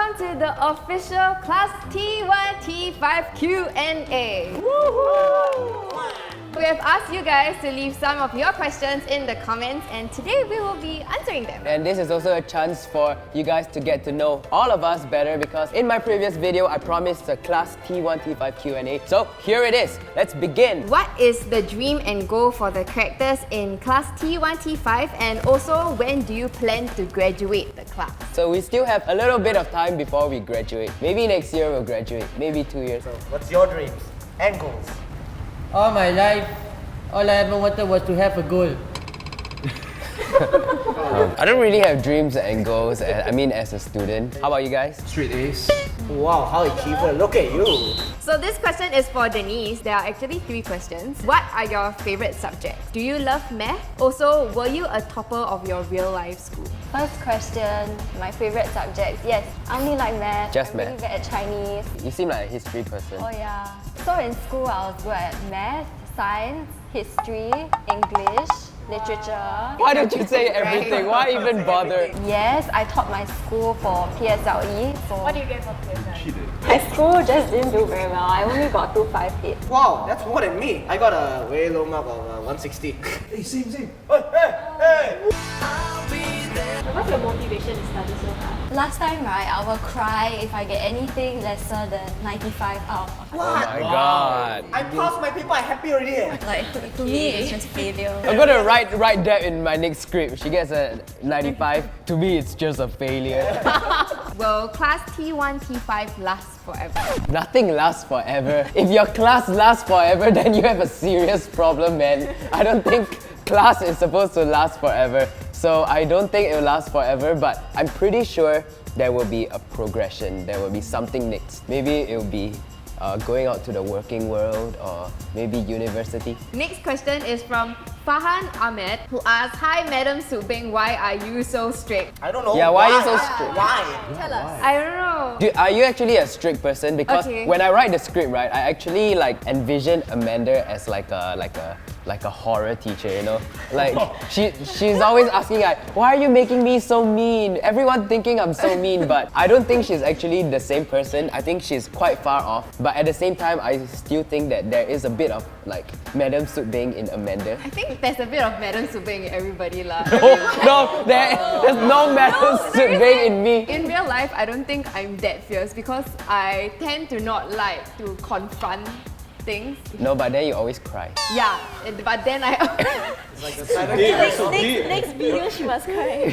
welcome to the official Class T1 T5 Q&A. We have asked you guys to leave some of your questions in the comments, and today we will be answering them. And this is also a chance for you guys to get to know all of us better, because in my previous video I promised a Class T1 T5 Q&A. So here it is. Let's begin. What is the dream and goal for the characters in Class T1 T5, and also when do you plan to graduate the class? So we still have a little bit of time before we graduate. Maybe next year we'll graduate, maybe 2 years. So, what's your dreams and goals? All my life, all I ever wanted was to have a goal. I don't really have dreams and goals, as a student. How about you guys? Straight A's. Wow, how achiever, look at you. So this question is for Denise. There are actually 3 questions. What are your favorite subjects? Do you love math? Also, were you a topper of your real life school? First question, my favorite subjects. Yes, I only like math. Just I'm really math. bad at Chinese. You seem like a history person. Oh yeah. So in school, I was good at math, science, history, English, literature. Why don't you say everything? Why even bother? Yes, I taught my school for PSLE. So What do you get for PSLE? my school just didn't do very well. I only got 258. Wow, that's more than me. I got a very low mark of 160. Hey, same. Hey. What's your motivation to study so hard? Last time, right, I will cry if I get anything lesser than 95 out of 100. Oh my god. I passed my paper, I'm happy already. Like, to me, it's just failure. I'm gonna write that in my next script. She gets a 95. To me, it's just a failure. Will Class T1 T5 last forever? Nothing lasts forever. If your class lasts forever, then you have a serious problem, man. I don't think class is supposed to last forever. So I don't think it will last forever, but I'm pretty sure there will be a progression. There will be something next. Maybe it will be going out to the working world, or maybe university. Next question is from Fahan Ahmed, who asks, "Hi Madam Subing, why are you so strict?" I don't know. Yeah, why are you so strict? Why? Tell us. I don't know. Are you actually a strict person? Because Okay. when I write the script, right, I actually envision Amanda as like a horror teacher, you know? Like she's always asking why are you making me so mean? Everyone thinking I'm so mean, but I don't think she's actually the same person. I think she's quite far off. But at the same time, I still think that there is a bit of Madam Subing in Amanda. I think there's a bit of Madam Subing in everybody lah. No, there's no Madam Subing in me. In real life, I don't think I'm that fierce because I tend to not like to confront things. No, but then you always cry. Yeah, but then I... Next video, she must cry.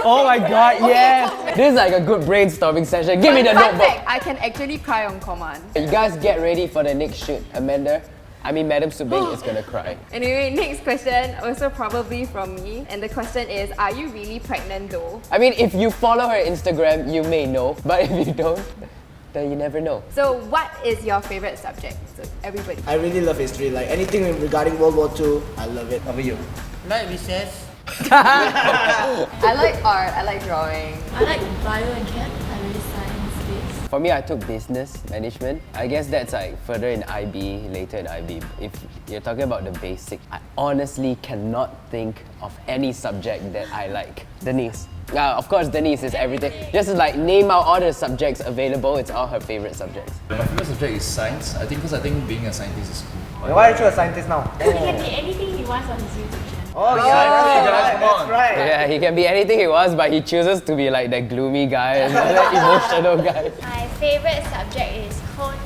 Oh my god, yes! This is like a good brainstorming session. Give me the Fun notebook. fact, I can actually cry on command. You guys get ready for the next shoot. Madam Subing is gonna cry. Anyway, next question, also probably from me. And the question is, are you really pregnant though? If you follow her Instagram, you may know. But if you don't, then you never know. So what is your favorite subject? So everybody. I really love history. Like anything regarding World War II, I love it. How about you? Like recess. I like art, I like drawing. I like bio and chem. I really science-based. For me, I took business management. I guess that's further in IB, later in IB. If you're talking about the basic, I honestly cannot think of any subject that I like. Denise. Of course, Denise is everything. Just name out all the subjects available, it's all her favorite subjects. My favorite subject is science. I think being a scientist is cool. Why aren't you a scientist now? He can be anything he wants on his YouTube channel. Oh yeah, guys, come on. that's right. Yeah, he can be anything he wants, but he chooses to be that gloomy guy and that emotional guy. My favorite subject is home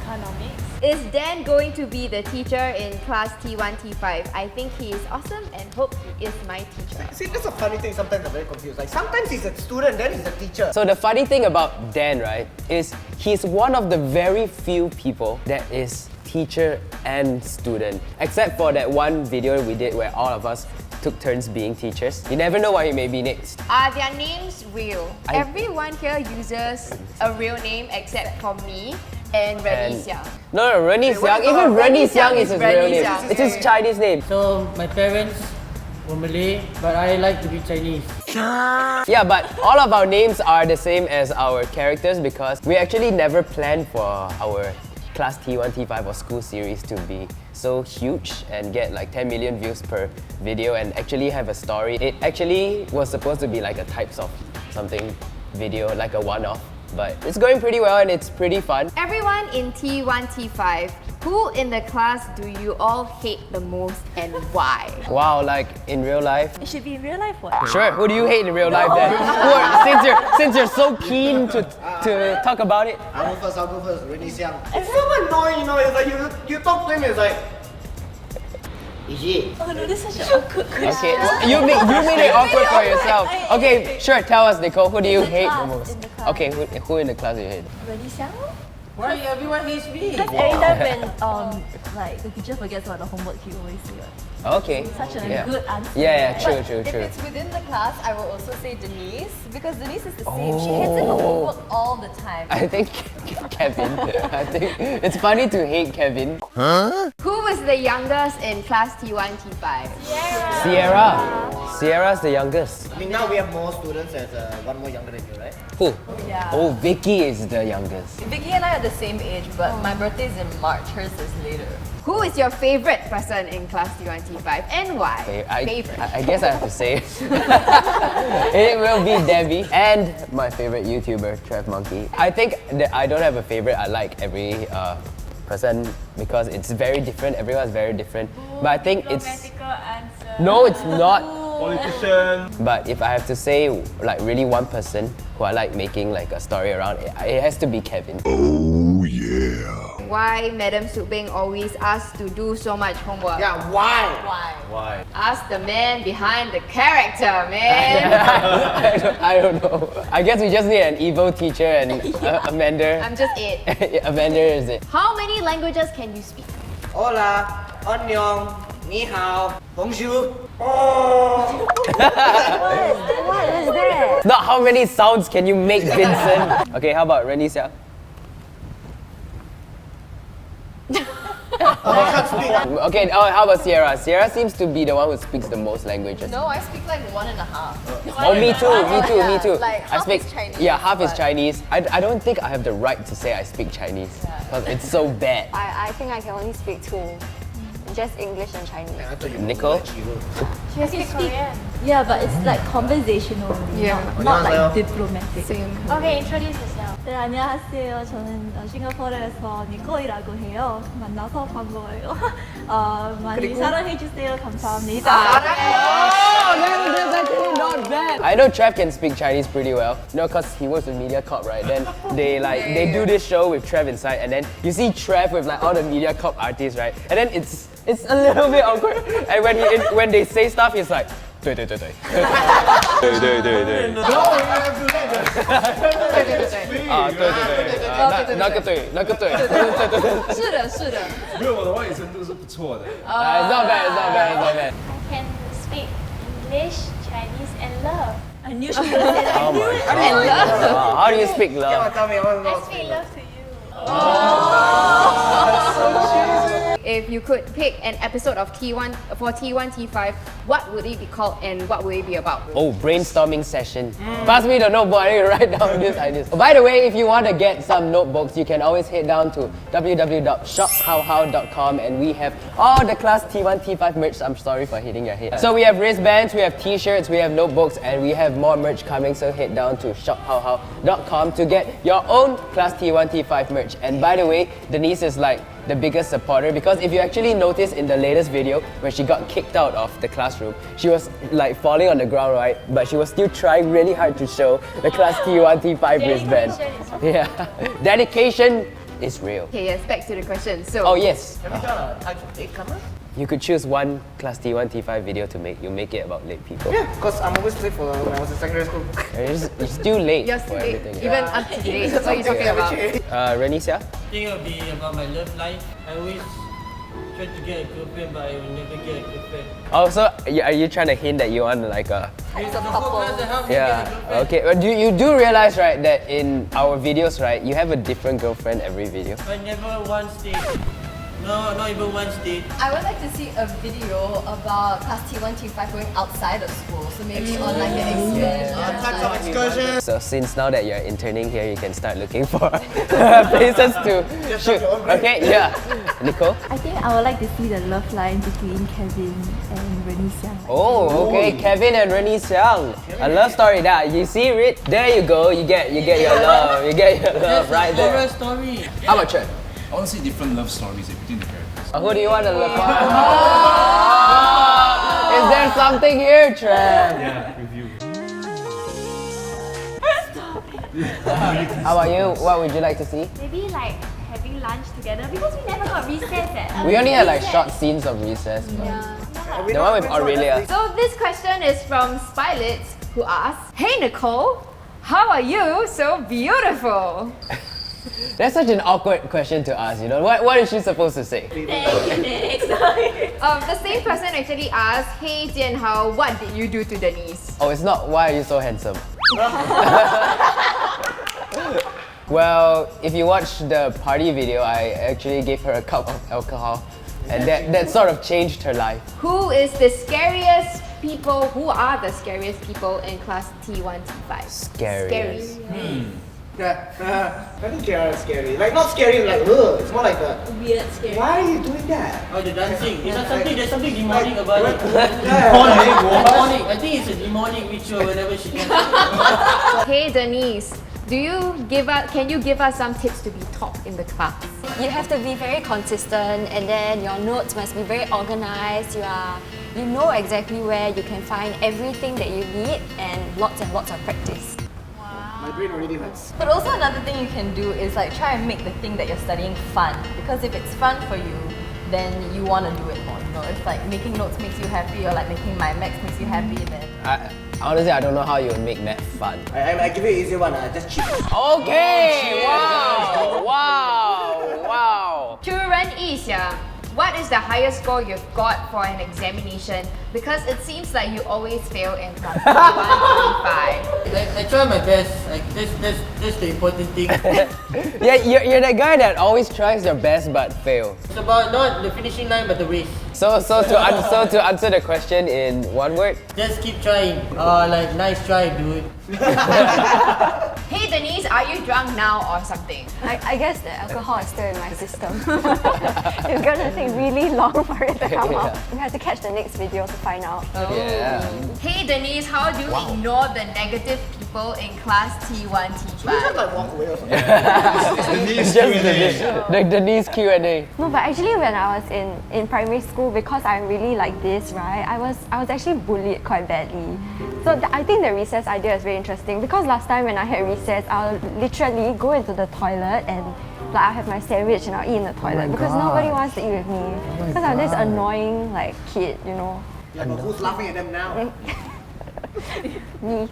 economics. Is Dan going to be the teacher in Class T1 T5? I think he is awesome and hope he is my teacher. See, that's a funny thing. Sometimes I'm very confused. Sometimes he's a student, then he's a teacher. So the funny thing about Dan, right, is he's one of the very few people that is teacher and student. Except for that one video we did where all of us took turns being teachers. You never know what he may be next. Are their names real? Everyone here uses a real name except for me and Rennie Xiang. No, Rennie Xiang. wait, Even Rennie Rennie Xiang Xiang is is his Rennie real name. Xiang. It's his Chinese name. So my parents were Malay, but I like to be Chinese. Yeah, but all of our names are the same as our characters because we actually never planned for our Class T1, T5 or school series to be so huge and get 10 million views per video and actually have a story. It actually was supposed to be a types of something video, like a one-off. But it's going pretty well and it's pretty fun. Everyone in T1, T5, who in the class do you all hate the most and why? Wow, like in real life? It should be in real life, what? Sure, who do you hate in real life then? Since you're so keen to talk about it. I'll go first. Rennie Xiang. It's so annoying, you know. It's like you talk to him, it's like. Is it? Oh no, this is such a awkward question. Okay, well, you made it awkward for yourself. Okay, sure, tell us, Nicole, who do you hate the class, most? in the class. Okay, who in the class do you hate? Really, Xiang? Why everyone hates me? Because every time when like the teacher forgets about the homework, he always say it. Okay. Such a yeah. good answer. Yeah, true. If it's within the class, I will also say Denise because Denise is the same. She hates it for homework all the time. I think Kevin. I think it's funny to hate Kevin. Who was the youngest in class T1, T5? Sierra's the youngest. I mean, now we have more students as one more younger than you, right? Who? Yeah. Oh, Vicky is the youngest. Vicky and I are the same age, but my birthday is in March. Hers is later. Who is your favorite person in class T1, T5 and why? Favorite. I guess I have to say it will be Debbie and my favorite YouTuber, Trev Monkey. I think that I don't have a favorite. I like every person because it's very different. Everyone's very different. But I think it's... No, it's not. Politician. But if I have to say like really one person who I like making like a story around, it has to be Kevin. Oh yeah. Why Madam Subing always asks to do so much homework? Yeah, why? Why? Ask the man behind the character, man. I don't know. I guess we just need an evil teacher and Amanda. I'm just it. Amanda is it. How many languages can you speak? Hola, annyeong, ni hao, bonjour. Oh. What is that? Not how many sounds can you make, Vincent? Okay, how about Rennie Xiao? Okay, how about Sierra? Sierra seems to be the one who speaks the most languages. No, I speak like 1.5. Oh, me too. Like, I half speak is Chinese, Yeah, half is but- Chinese. I don't think I have the right to say I speak Chinese because it's so bad. I think I can only speak 2. Just English and Chinese. Nicole? I can speak. Yeah, but it's like conversational. Yeah. Not like diplomatic. Same. Okay, introduce yourself. 네, 안녕하세요. 저는 싱가포르에서 니콜이라고 해요. 만나서 반가워요. 많이 사랑해주세요. 감사합니다. That's actually not bad. I know Trev can speak Chinese pretty well. No, because he works with MediaCorp, right? Then they do this show with Trev inside, and then you see Trev with like all the MediaCorp artists, right? And then it's a little bit awkward. And when they say stuff, he's like. 对对对对。对对对对。啊，对对对，那个对，那个对，对对对对。是的，是的。没有，我的外语程度是不错的。It's not bad, it's not bad, it's not bad. I can speak English, Chinese, and love. I knew she would say that. Oh my god. How do you speak love? Tell me, I want to I know. speak love to you. If you could pick an episode of T1 for T1, T5, what would it be called and what would it be about? Oh, brainstorming session. Pass me the notebook, I need to write down these ideas. Oh, by the way, if you want to get some notebooks, you can always head down to www.shophowhow.com and we have all the class T1, T5 merch. I'm sorry for hitting your head. So we have wristbands, we have t-shirts, we have notebooks, and we have more merch coming, so head down to shophowhow.com to get your own class T1, T5 merch. And by the way, Denise is like the biggest supporter because if you actually notice in the latest video when she got kicked out of the classroom, she was like falling on the ground, right? But she was still trying really hard to show the class T1, T5 wristband. Yeah, dedication is real. Okay, yes, back to the question. So, Oh yes, Have you done a type of late comer? you could choose one class T1, T5 video to make. You make it about late people. Yeah, because I'm always late for when I was in secondary school. You're still late you're for still late, everything. even up to date. What are you talking about? Rennie Sia? I think it'll be about my love life. I always try to get a girlfriend, but I will never get a girlfriend. Oh, so are you trying to hint that you want like a... It's a couple. Yeah, okay. But you do realize, right, that in our videos, right, you have a different girlfriend every video. I never once did. No, not even one state. I would like to see a video about class T1, T5 going outside of school. So maybe on like an excursion. Types of excursions. So since now that you're interning here, you can start looking for places to shoot. Okay, yeah. Nicole? I think I would like to see the love line between Kevin and Renee Xiang. Oh, okay. Kevin and Renee Xiang. A love story. That you see it. There you go. You get your love. You get your love right there. Horror story. How about Chen? I want to see different love stories between the characters. Who do you want to love for? Is there something here, Trev? Yeah, review. How about you? What would you like to see? Maybe like having lunch together because we never got recess at. We only had like short scenes of recess. But the one with Aurelia. So this question is from Spilets, who asks, "Hey Nicole, how are you so beautiful?" That's such an awkward question to ask, you know? What is she supposed to say? The same person actually asked, "Hey JianHao, what did you do to Denise?" Oh, it's not, why are you so handsome? Well, if you watch the party video, I actually gave her a cup of alcohol. And that sort of changed her life. Who is the scariest people? Who are the scariest people in class T1, T5? Scariest. Yeah, I think Kiara is scary. Like not scary, like ugh. It's more like the Weird, scary. why are you doing that? Oh, the dancing. There's something demonic about it. Yeah. Demonic. I think it's a demonic ritual whenever she can. Hey Denise, can you give us some tips to be top in the class? You have to be very consistent, and then your notes must be very organized. You know exactly where you can find everything that you need, and lots of practice. My brain already hurts. But also another thing you can do is like try and make the thing that you're studying fun. Because if it's fun for you, then you want to do it more. You know, if like making notes makes you happy, or like making my max makes you happy, then Honestly, I don't know how you would make math fun. I give you an easy one. Just cheat. Okay! Wow! 主人意想, what is the highest score you've got for an examination? Because it seems like you always fail in class T1, I try my best. Like that's the important thing. Yeah, you're that guy that always tries your best but fail. It's about not the finishing line but the race. So to answer the question in one word, Just keep trying. Like nice try, dude. Hey Denise, are you drunk now or something? I guess the alcohol is still in my system. It's gonna take really long for it to come out. We have to catch the next video to find out. yeah. Hey Denise, how do you ignore the negative people in class T1, Just T5? like walk away or something. It's just the Denise Q&A. No, but actually when I was in primary school, because I'm really like this, right, I was actually bullied quite badly. So I think the recess idea is very interesting, because last time when I had recess, I'll literally go into the toilet and like I'll have my sandwich and I'll eat in the toilet because nobody wants to eat with me. Because I'm this annoying like kid, you know. Yeah, but who's laughing at them now? Me.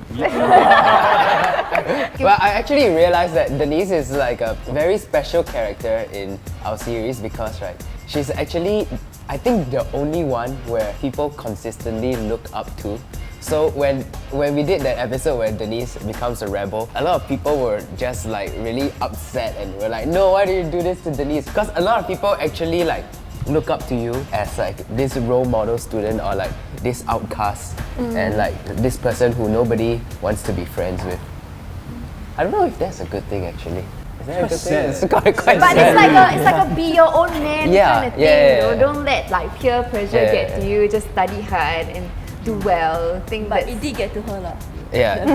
Well, I actually realized that Denise is like a very special character in our series because, right, she's actually, I think, the only one where people consistently look up to. So when we did that episode where Denise becomes a rebel, a lot of people were just like really upset and were like, no, why do you do this to Denise? Because a lot of people actually like look up to you as like this role model student or like this outcast and like this person who nobody wants to be friends with. I don't know if that's a good thing actually. Is that a good thing? It's quite But sad. it's like a be your own man kind of thing, you know. Don't let like peer pressure get to you. Just study hard and do well. Think But that it did get to her lah. Yeah.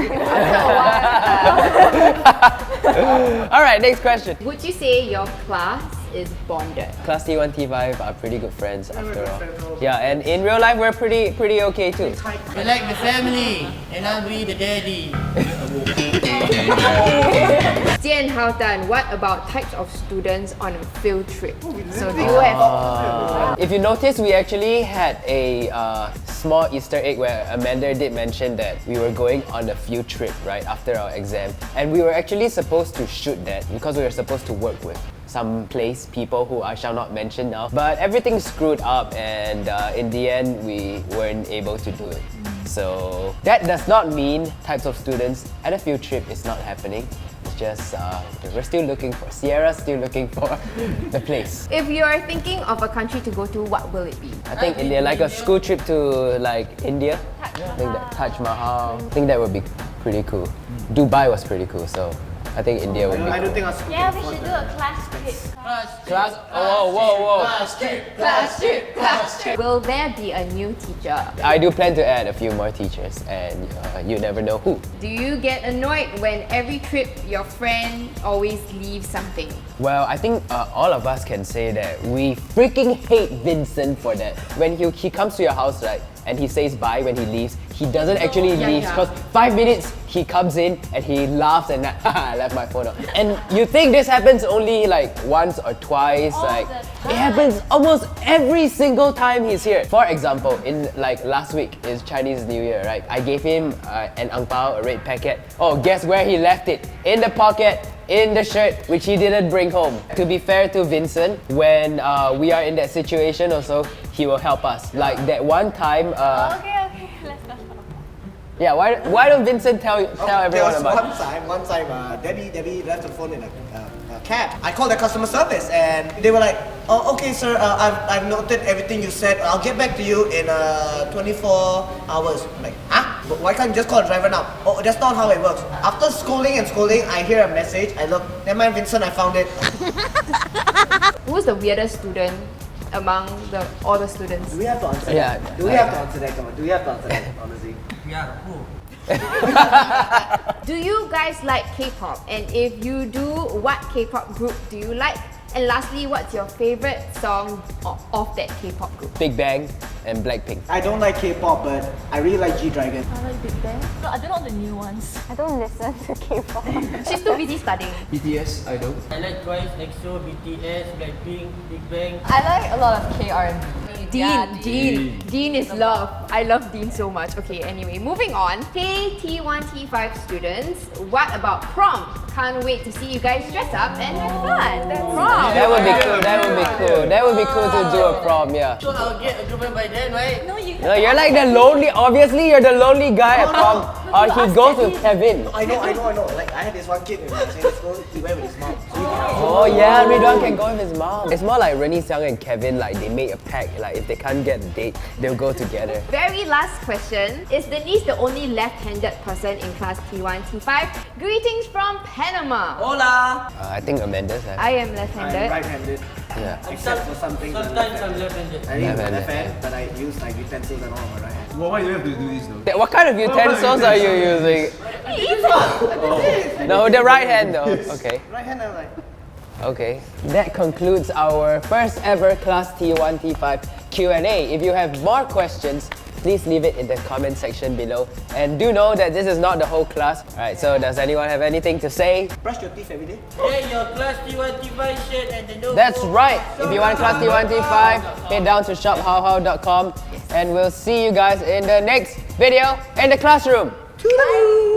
Alright, next question. would you say your class is bonded? Class T1, T5 are pretty good friends after all. Yeah, and in real life we're pretty okay too. We're like the family, and I'll be the daddy. JianHao Tan, what about types of students on a field trip? So do you have If you notice, we actually had a small Easter egg where Amanda did mention that we were going on a field trip right after our exam, and we were actually supposed to shoot that because we were supposed to work with some people who I shall not mention now. But everything screwed up, and in the end, we weren't able to do it. So that does not mean types of students at a field trip is not happening. It's we're still looking for, Sierra's still looking for the place. If you are thinking of a country to go to, what will it be? I think India, like a school trip to like India. I think that Taj Mahal. I think that would be pretty cool. Dubai was pretty cool, so I think India would be I cool. don't think us. Yeah, we should do a class trip. Class? Oh, whoa. Will there be a new teacher? I do plan to add a few more teachers, and you never know who. Do you get annoyed when every trip your friend always leaves something? Well, I think all of us can say that we freaking hate Vincent for that. When he comes to your house, right, and he says bye when he leaves, he doesn't actually leave because 5 minutes he comes in and he laughs and I left my phone out. And you think this happens only like once or twice, like it happens almost every single time he's here. For example, in like last week is Chinese New Year, right? I gave him an ang pao, a red packet. Oh, guess where he left it? In the pocket, in the shirt, which he didn't bring home. To be fair to Vincent, when we are in that situation also, he will help us. Like that one time. Okay, let's go. Yeah, why don't Vincent tell everyone about it? One time, Debbie left the phone in a cab. I called the customer service and they were like, oh, okay sir, I've noted everything you said. I'll get back to you in 24 hours. I'm like, huh? But why can't you just call the driver now? Oh, that's not how it works. After scolding, I hear a message. I look, never mind Vincent, I found it. Who's the weirdest student among all the students? Do we have to answer Yeah. that? Do we have to answer that? Come on, do we have to answer that, honestly? Yeah, who? Do you guys like K-pop? And if you do, what K-pop group do you like? And lastly, what's your favorite song of that K-pop group? Big Bang and Blackpink. I don't like K-pop, but I really like G-Dragon. I like Big Bang. No, I don't know the new ones. I don't listen to K-pop. She's too busy studying. BTS idol. I like Twice, EXO, BTS, Blackpink, Big Bang. I like a lot of K-R&B. Dean is love. I love Dean so much. Okay, anyway, moving on. Hey T1, T5 students, what about prom? Can't wait to see you guys dress up and have fun. Prom. That would be cool. That would be cool to do a prom, yeah. So I'll get a girlfriend by then, right? No, you. No, you're like the lonely. Obviously, you're the lonely guy at prom. Or he goes with Kevin. I know. Like, I had this one kid in secondary school, he went with his mom. So Oh yeah, Ridwan can go with his mom. It's more like Rennie Xiang and Kevin, like they make a pact. Like if they can't get a date, they'll go together. Very last question. Is Denise the only left-handed person in class T1, T5? Greetings from Panama. Hola! I think Amanda's have. I am I'm left-handed. right-handed. Yeah. Except for some things. Sometimes I'm left-handed. I use my Left-handed, left hand, but I use like utensils and all on my right hand. Well, why do you have to do this though? What kind of utensils are you using? No, the right hand though. Okay. Right hand, I'm like. Okay, that concludes our first ever Class T1, T5 Q&A. If you have more questions, please leave it in the comment section below. And do know that this is not the whole class. Alright, so does anyone have anything to say? Brush your teeth every day. Get your class T1, T5 shirt at the door. That's right! If you want Class T1, T5, head down to shophowhow.com and we'll see you guys in the next video in the classroom. Bye.